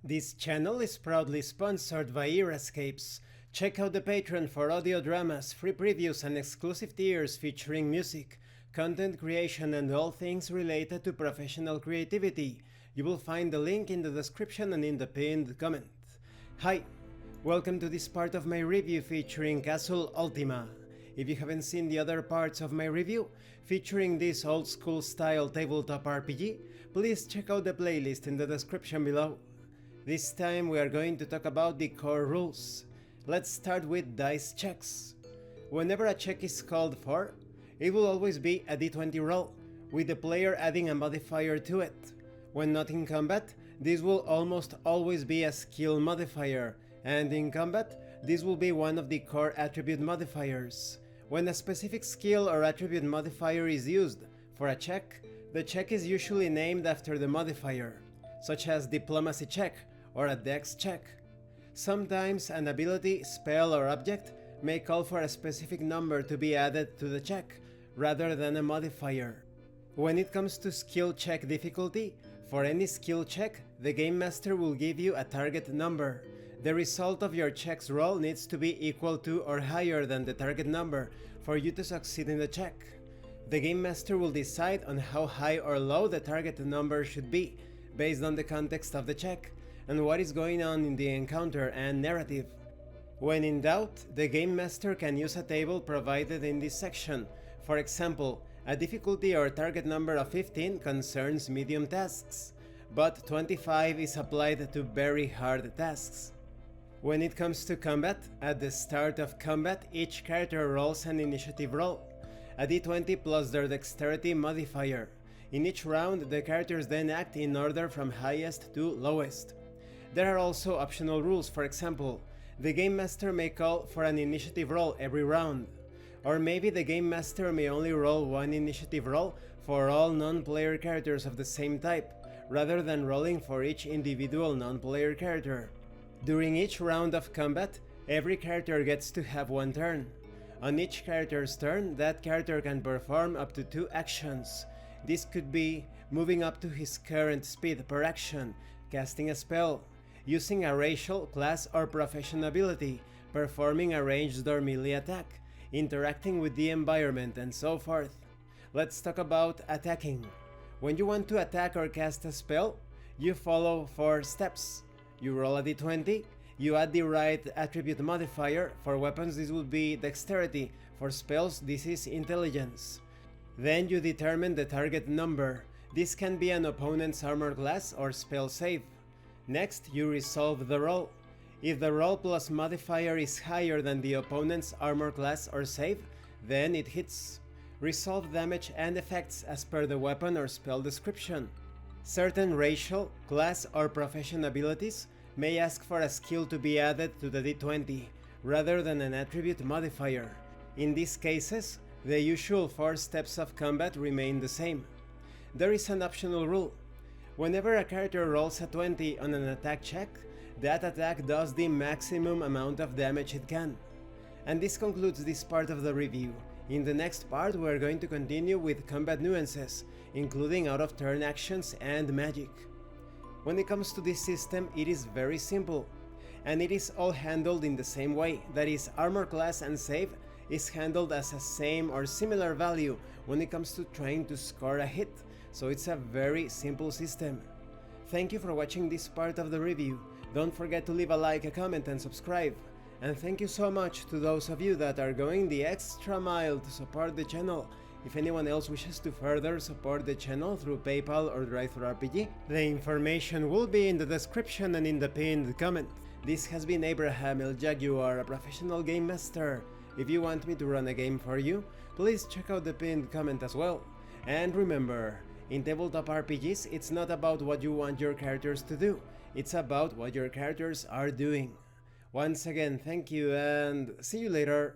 This channel is proudly sponsored by EraScapes. Check out the Patreon for audio dramas, free previews and exclusive tiers featuring music, content creation and all things related to professional creativity. You will find the link in the description and in the pinned comment. Hi, welcome to this part of my review featuring Castle Ultima. If you haven't seen the other parts of my review, featuring this old school style tabletop RPG, please check out the playlist in the description below. This time we are going to talk about the core rules. Let's start with dice checks. Whenever a check is called for, it will always be a d20 roll, with the player adding a modifier to it. When not in combat, this will almost always be a skill modifier, and in combat, this will be one of the core attribute modifiers. When a specific skill or attribute modifier is used for a check, the check is usually named after the modifier, such as diplomacy check or a dex check. Sometimes an ability, spell or object may call for a specific number to be added to the check, rather than a modifier. When it comes to skill check difficulty, for any skill check, the Game Master will give you a target number. The result of your check's roll needs to be equal to or higher than the target number for you to succeed in the check. The Game Master will decide on how high or low the target number should be, based on the context of the check, and what is going on in the encounter and narrative. When in doubt, the Game Master can use a table provided in this section. For example, a difficulty or target number of 15 concerns medium tasks, but 25 is applied to very hard tasks. When it comes to combat, at the start of combat, each character rolls an initiative roll, a d20 plus their dexterity modifier. In each round, the characters then act in order from highest to lowest. There are also optional rules. For example, the Game Master may call for an initiative roll every round, or maybe the Game Master may only roll one initiative roll for all non-player characters of the same type, rather than rolling for each individual non-player character. During each round of combat, every character gets to have one turn. On each character's turn, that character can perform up to 2 actions. This could be moving up to his current speed per action, casting a spell, using a racial, class or profession ability, performing a ranged or melee attack, interacting with the environment, and so forth. Let's talk about attacking. When you want to attack or cast a spell, you follow 4 steps. You roll a d20, you add the right attribute modifier. For weapons this would be dexterity, for spells this is intelligence. Then you determine the target number. This can be an opponent's armor class or spell save. Next, you resolve the roll. If the roll plus modifier is higher than the opponent's armor class or save, then it hits. Resolve damage and effects as per the weapon or spell description. Certain racial, class or profession abilities may ask for a skill to be added to the d20, rather than an attribute modifier. In these cases, the usual 4 steps of combat remain the same. There is an optional rule. Whenever a character rolls a 20 on an attack check, that attack does the maximum amount of damage it can. And this concludes this part of the review. In the next part we are going to continue with combat nuances, including out of turn actions and magic. When it comes to this system, it is very simple, and it is all handled in the same way. That is, armor class and save is handled as a same or similar value when it comes to trying to score a hit, so it's a very simple system. Thank you for watching this part of the review. Don't forget to leave a like, a comment and subscribe. And thank you so much to those of you that are going the extra mile to support the channel. If anyone else wishes to further support the channel through PayPal or DriveThruRPG, the information will be in the description and in the pinned comment. This has been Abraham El Jaguar, a professional game master. If you want me to run a game for you, please check out the pinned comment as well. And remember, in tabletop RPGs, it's not about what you want your characters to do, it's about what your characters are doing. Once again, thank you and see you later.